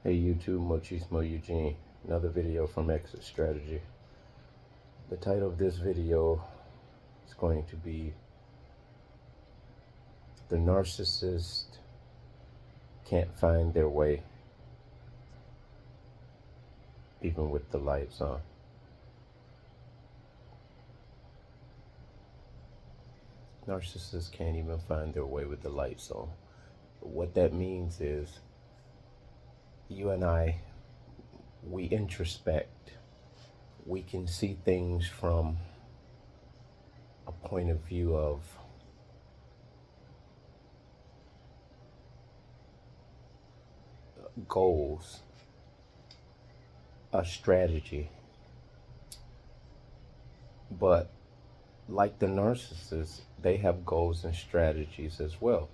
Hey YouTube, Mochismo Eugene. Another video from Exit Strategy. The title of this video is going to be The Narcissist Can't Find Their Way Even with the Lights On. Narcissists can't even find their way with the lights on. What that means is you and I, we introspect. We can see things from a point of view of goals, a strategy. But like the narcissists, they have goals and strategies as well.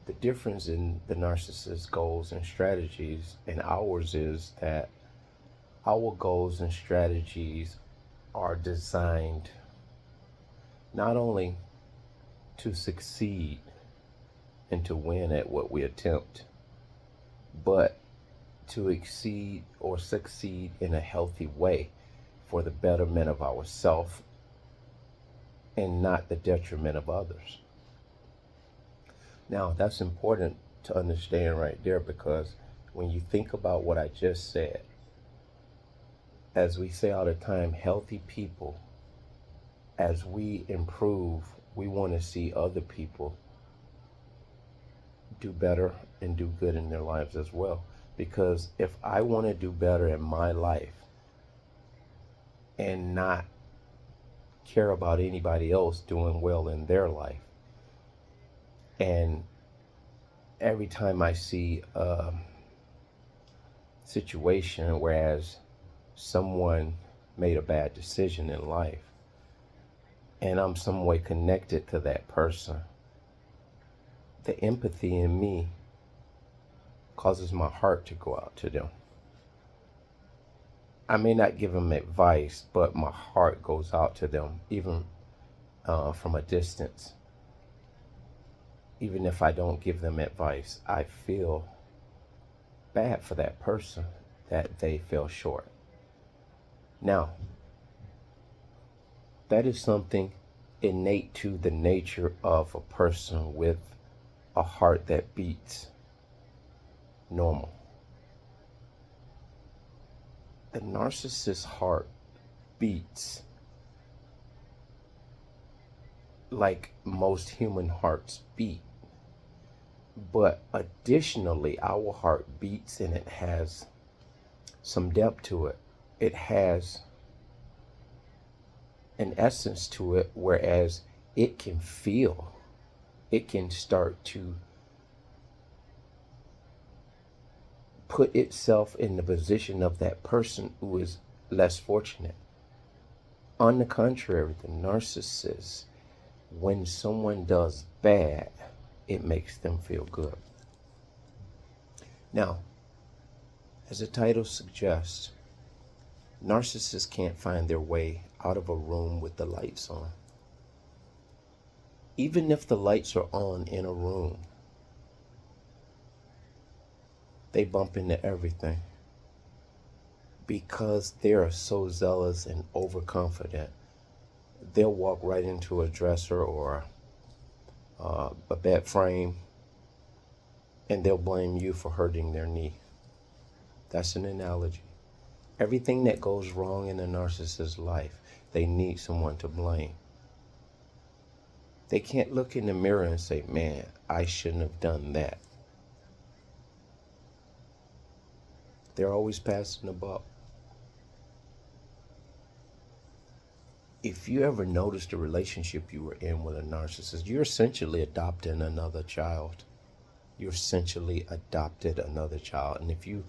The difference in the narcissist's goals and strategies and ours is that our goals and strategies are designed not only to succeed and to win at what we attempt, but to exceed or succeed in a healthy way for the betterment of ourselves and not the detriment of others. Now, that's important to understand right there, because when you think about what I just said, as we say all the time, healthy people, as we improve, we want to see other people do better and do good in their lives as well. Because if I want to do better in my life and not care about anybody else doing well in their life, and every time I see a situation whereas someone made a bad decision in life and I'm some way connected to that person, the empathy in me causes my heart to go out to them. I may not give them advice, but my heart goes out to them, even from a distance. Even if I don't give them advice, I feel bad for that person that they fell short. Now, that is something innate to the nature of a person with a heart that beats normal. The narcissist's heart beats like most human hearts beat. But additionally, our heart beats and it has some depth to it. It has an essence to it, whereas it can feel. It can start to put itself in the position of that person who is less fortunate. On the contrary, the narcissist, when someone does bad, it makes them feel good. Now, as the title suggests, narcissists can't find their way out of a room with the lights on. Even if the lights are on in a room, they bump into everything because they are so zealous and overconfident. They'll walk right into a dresser or a bed frame and they'll blame you for hurting their knee. That's an analogy. Everything that goes wrong in a narcissist's life, they need someone to blame. They can't look in the mirror and say, man, I shouldn't have done that. They're always passing the buck. If you ever noticed a relationship you were in with a narcissist, you're essentially adopting another child. You essentially adopted another child. And if you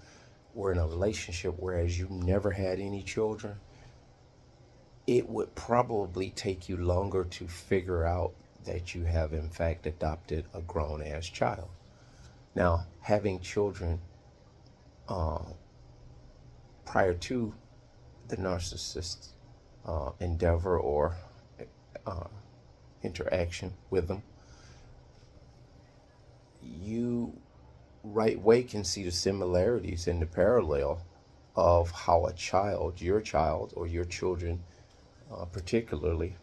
were in a relationship whereas you never had any children, it would probably take you longer to figure out that you have in fact adopted a grown-ass child. Now, having children prior to the narcissist endeavor or interaction with them, you right way can see the similarities and the parallel of how a child, your child or your children particularly,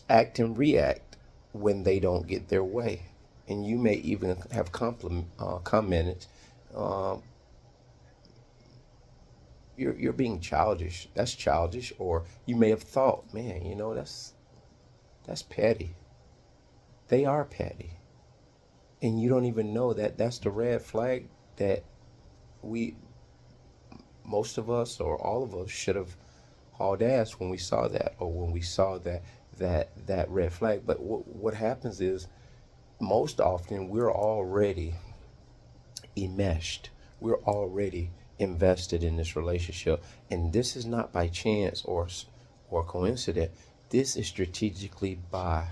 act and react when they don't get their way. And you may even have commented, um, you're being childish. That's childish. Or you may have thought, man, that's petty. They are petty. And you don't even know that that's the red flag that we, most of us or all of us, should have hauled ass when we saw that, or when we saw that red flag. But what happens is, most often we're already enmeshed. We're already invested in this relationship, and this is not by chance or coincidence. This is strategically by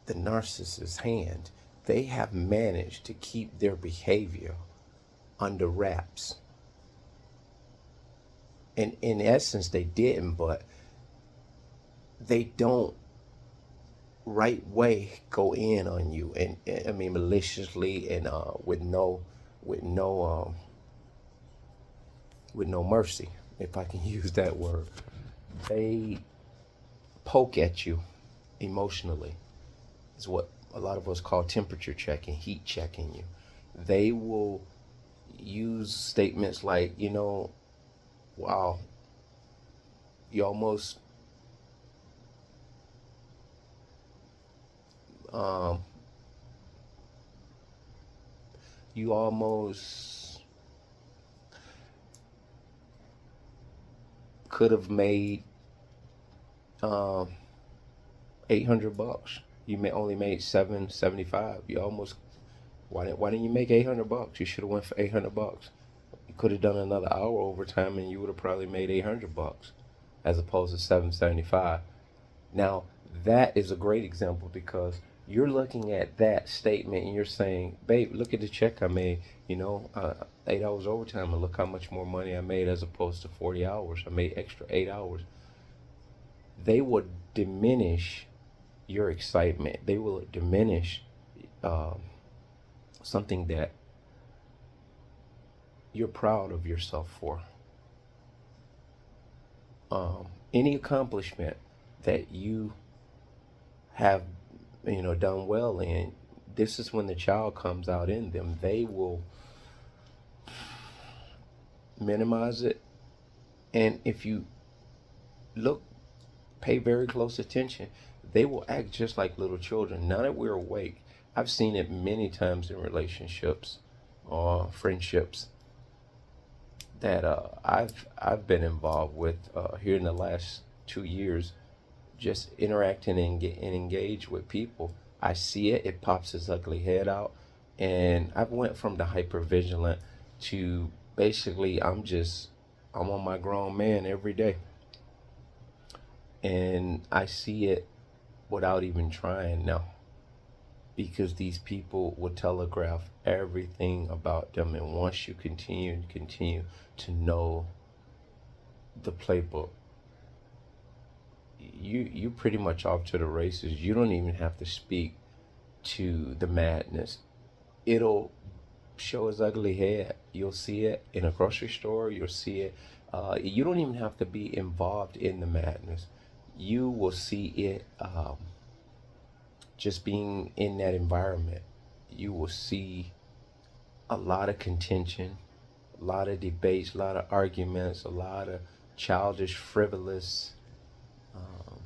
the narcissist's hand. They have managed to keep their behavior under wraps. And in essence, they didn't, but they don't right way go in on you, and I mean maliciously, and with no with no mercy, if I can use that word. They poke at you emotionally. Is what a lot of us call temperature checking, heat checking you. They will use statements like, wow, you almost um, you almost could have made um, $800. You may only made 775. You almost, why didn't you make $800? You should have went for $800. You could have done another hour overtime, and you would have probably made $800 as opposed to 775. Now, that is a great example, because you're looking at that statement and you're saying, babe, look at the check I made, 8 hours overtime, and look how much more money I made as opposed to 40 hours. I made extra 8 hours. They would diminish your excitement. They will diminish um, something that you're proud of yourself for. Any accomplishment that you have, done well in, this is when the child comes out in them. They will minimize it. And if you look, pay very close attention, they will act just like little children. Now that we're awake, I've seen it many times in relationships or friendships that I've been involved with here in the last 2 years, just interacting and engage with people. I see it; it pops its ugly head out, and I've went from the hyper vigilant to basically I'm on my grown man every day, and I see it without even trying now, because these people will telegraph everything about them, and once you continue to know the playbook, you pretty much off to the races. You don't even have to speak to the madness. It'll show his ugly head. You'll see it in a grocery store. You'll see it. You don't even have to be involved in the madness. You will see it just being in that environment. You will see a lot of contention, a lot of debates, a lot of arguments, a lot of childish, frivolous, um,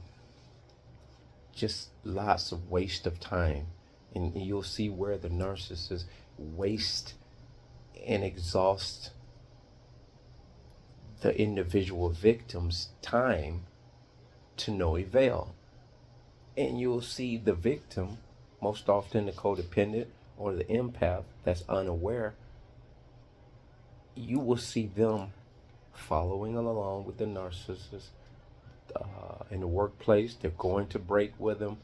just lots of waste of time. And you'll see where the narcissists waste and exhaust the individual victim's time to no avail. And you'll see the victim, most often the codependent or the empath that's unaware, you will see them following along with the narcissist in the workplace. They're going to break with them.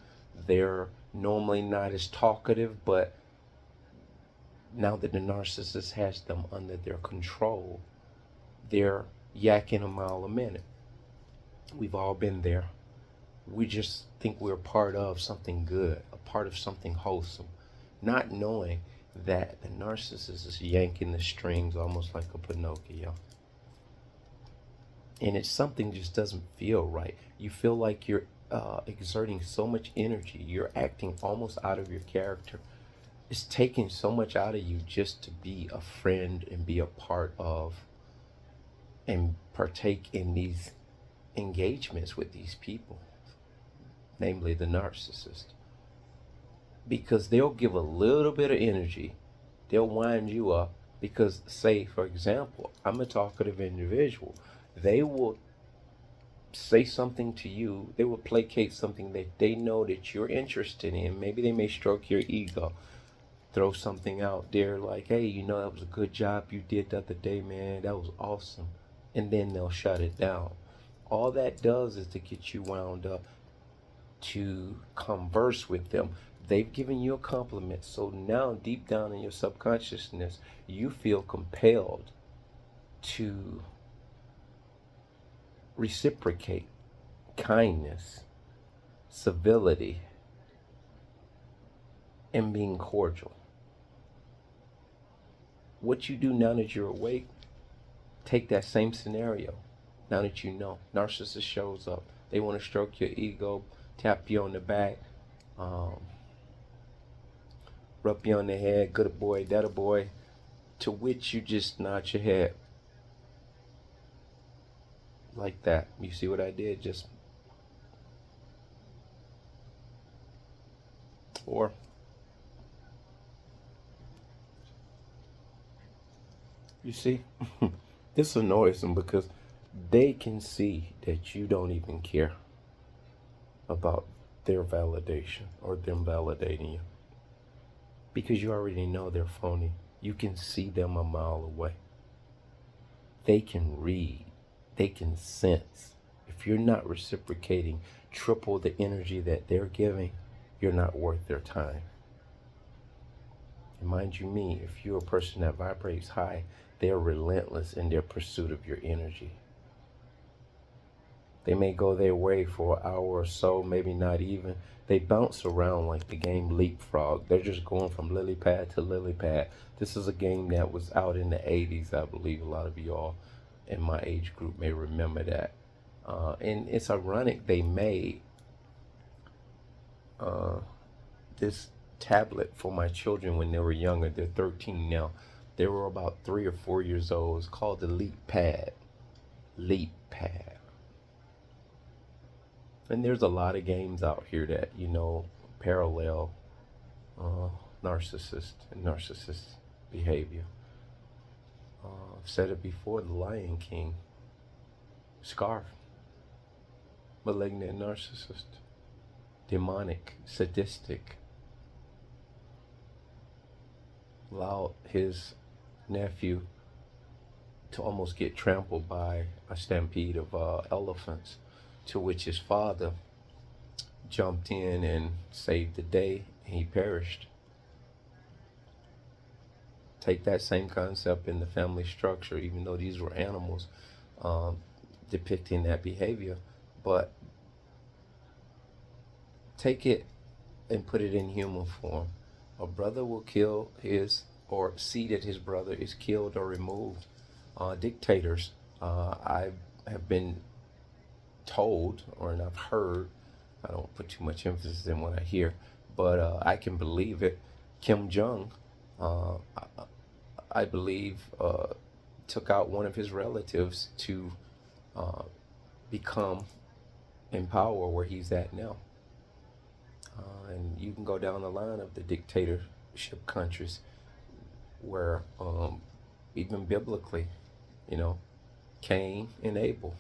They're normally not as talkative, but now that the narcissist has them under their control, they're yakking a mile a minute. We've all been there. We just think we're part of something good, a part of something wholesome, not knowing that the narcissist is yanking the strings almost like a Pinocchio. And it's something just doesn't feel right. You feel like you're exerting so much energy. You're acting almost out of your character. It's taking so much out of you just to be a friend and be a part of and partake in these engagements with these people, namely the narcissist. Because they'll give a little bit of energy, they'll wind you up. Because, say, for example, I'm a talkative individual. They will say something to you, they will placate something that they know that you're interested in. Maybe they may stroke your ego, throw something out there like, hey, you know, that was a good job you did the other day, man. That was awesome. And then they'll shut it down. All that does is to get you wound up to converse with them. They've given you a compliment. So now, deep down in your subconsciousness, you feel compelled to reciprocate kindness, civility, and being cordial. What you do now that you're awake, take that same scenario. Now that you know, narcissist shows up. They want to stroke your ego, tap you on the back, um, rub you on the head, good a boy, that a boy, to which you just nod your head like that. You see what I did? Just, or you see, this annoys them because they can see that you don't even care about their validation or them validating you, because you already know they're phony. You can see them a mile away. They can read, they can sense. If you're not reciprocating triple the energy that they're giving, you're not worth their time. And mind you me, if you're a person that vibrates high, they're relentless in their pursuit of your energy. They may go their way for an hour or so, maybe not even. They bounce around like the game Leapfrog. They're just going from lily pad to lily pad. This is a game that was out in the 80s, I believe. A lot of y'all in my age group may remember that. And it's ironic they made this tablet for my children when they were younger. They're 13 now. They were about 3 or 4 years old. It's called the Leap Pad. Leap Pad. And there's a lot of games out here that, you know, parallel narcissist and narcissist behavior. I've said it before, The Lion King, Scar, malignant narcissist, demonic, sadistic, allowed his nephew to almost get trampled by a stampede of elephants, to which his father jumped in and saved the day, and he perished. Take that same concept in the family structure, even though these were animals depicting that behavior, but take it and put it in human form. A brother will kill his, or see that his brother is killed or removed. Dictators, I have been told, or I've heard, I don't put too much emphasis in what I hear, but I can believe it. Kim Jong, I believe, took out one of his relatives to become in power where he's at now. And you can go down the line of the dictatorship countries where, even biblically, you know, Cain and Abel,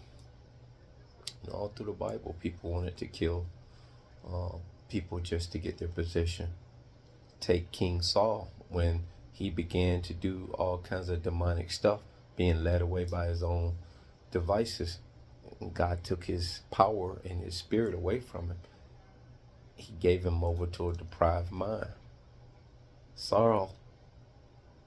and all through the Bible, people wanted to kill people just to get their position. Take King Saul, when he began to do all kinds of demonic stuff, being led away by his own devices. God took his power and his spirit away from him. He gave him over to a deprived mind. Saul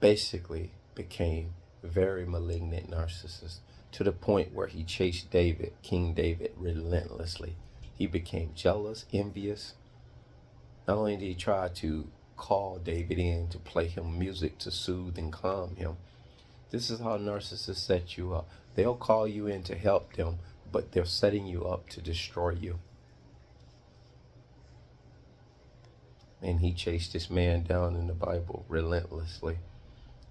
basically became a very malignant narcissist, to the point where he chased David, King David, relentlessly. He became jealous, envious. Not only did he try to call David in to play him music to soothe and calm him. This is how narcissists set you up. They'll call you in to help them, but they're setting you up to destroy you. And he chased this man down in the Bible relentlessly,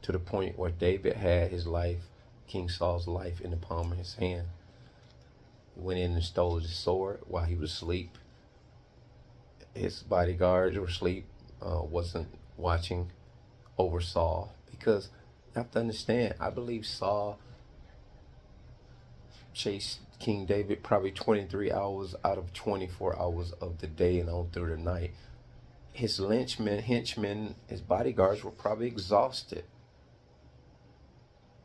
to the point where David had his life, King Saul's life, in the palm of his hand. He went in and stole his sword while he was asleep. His bodyguards were asleep, wasn't watching over Saul. Because you have to understand, I believe Saul chased King David probably 23 hours out of 24 hours of the day and on through the night. His henchmen, his bodyguards were probably exhausted.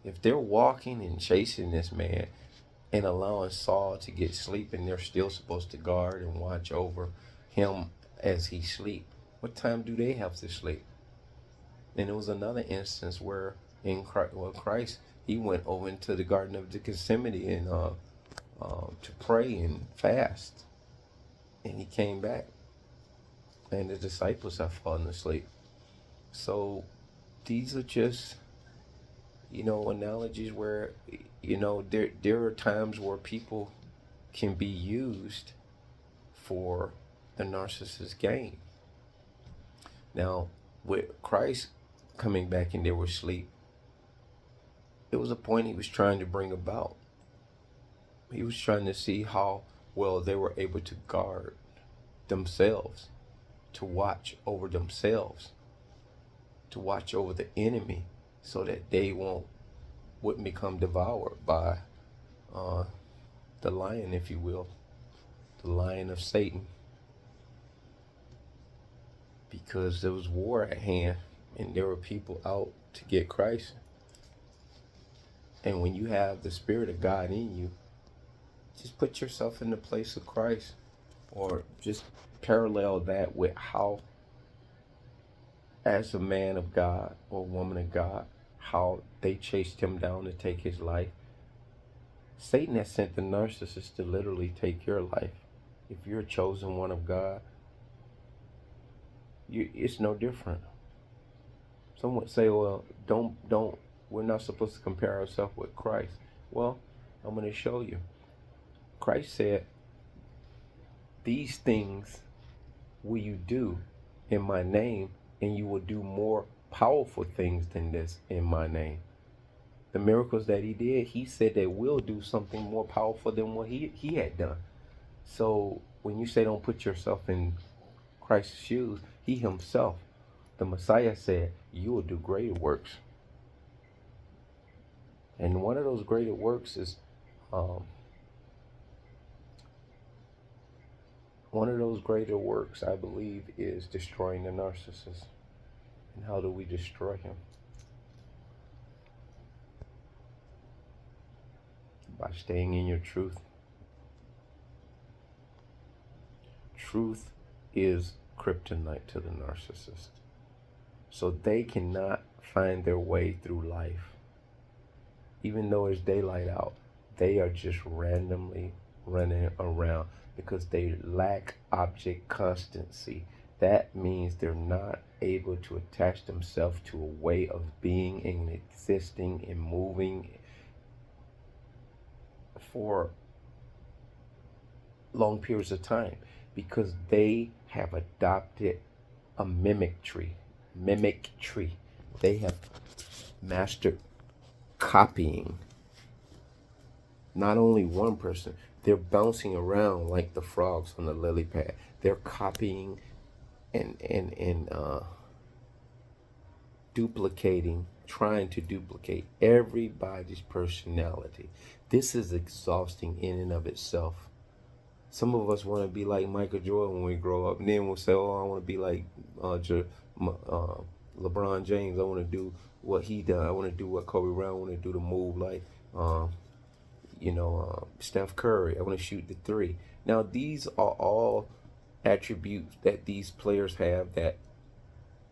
If they're walking and chasing this man and allowing Saul to get sleep, and they're still supposed to guard and watch over him as he sleep, what time do they have to sleep? And there was another instance where in Christ, he went over into the Garden of the Gethsemane and to pray and fast, and he came back, and the disciples have fallen asleep. So these are just, analogies where, there are times where people can be used for the narcissist's gain. Now, with Christ coming back and they were asleep, it was a point he was trying to bring about. He was trying to see how well they were able to guard themselves, to watch over themselves, to watch over the enemy, so that they wouldn't become devoured by the lion, if you will, the lion of Satan. Because there was war at hand, and there were people out to get Christ. And when you have the Spirit of God in you, just put yourself in the place of Christ, or just parallel that with how, as a man of God or woman of God, how they chased him down to take his life. Satan has sent the narcissist to literally take your life. If you're a chosen one of God, it's no different. Some would say, well, don't, we're not supposed to compare ourselves with Christ. Well, I'm going to show you. Christ said, these things will you do in my name, and you will do more powerful things than this in my name. The miracles that he did, he said that we'll do something more powerful than what he had done. So when you say don't put yourself in Christ's shoes, he himself, the Messiah, said, you will do greater works. And one of those greater works is, I believe, is destroying the narcissist. And how do we destroy him? By staying in your truth. Truth is kryptonite to the narcissist. So they cannot find their way through life. Even though it's daylight out, they are just randomly running around because they lack object constancy. That means they're not able to attach themselves to a way of being and existing and moving for long periods of time, because they have adopted a mimicry. They have mastered copying. Not only one person, they're bouncing around like the frogs on the lily pad. They're copying and duplicating, trying to duplicate everybody's personality. This is exhausting in and of itself. Some of us want to be like Michael Jordan when we grow up, and then we'll say, oh, I want to be like LeBron James. I want to do what he done. I want to do what Kobe Bryant. I want to do the move like Steph Curry. I want to shoot the three. Now, these are all attributes that these players have that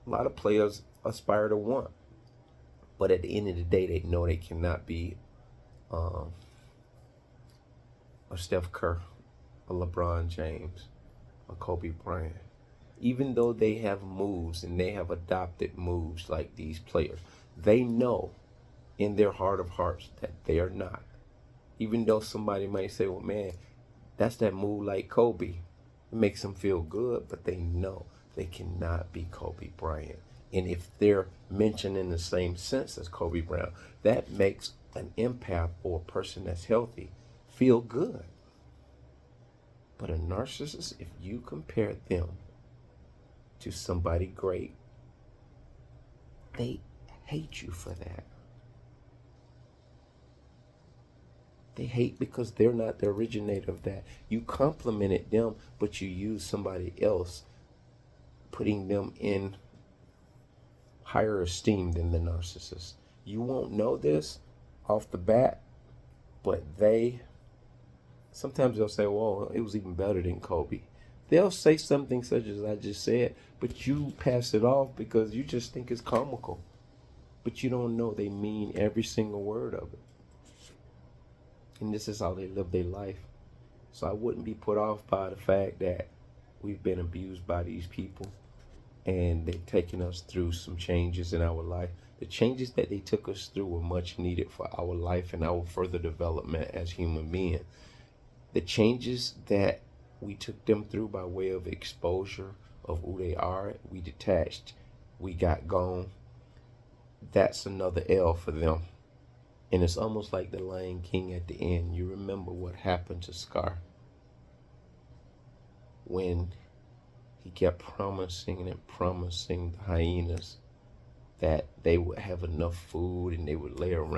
a lot of players aspire to want. But at the end of the day, they know they cannot be a Steph Curry, a LeBron James, a Kobe Bryant. Even though they have moves and they have adopted moves like these players, they know in their heart of hearts that they are not. Even though somebody might say, well, man, that's that move like Kobe. It makes them feel good, but they know they cannot be Kobe Bryant. And if they're mentioned in the same sense as Kobe Bryant, that makes an empath or a person that's healthy feel good. But a narcissist, if you compare them to somebody great, they hate you for that. They hate because they're not the originator of that. You complimented them, but you used somebody else, putting them in higher esteem than the narcissist. You won't know this off the bat, but sometimes they'll say, well, it was even better than Kobe. They'll say something such as I just said, but you pass it off because you just think it's comical. But you don't know they mean every single word of it. And this is how they live their life. So I wouldn't be put off by the fact that we've been abused by these people and they've taken us through some changes in our life. The changes that they took us through were much needed for our life and our further development as human beings. The changes that we took them through by way of exposure of who they are, we detached, we got gone. That's another L for them. And it's almost like the Lion King at the end. You remember what happened to Scar when he kept promising and promising the hyenas that they would have enough food and they would lay around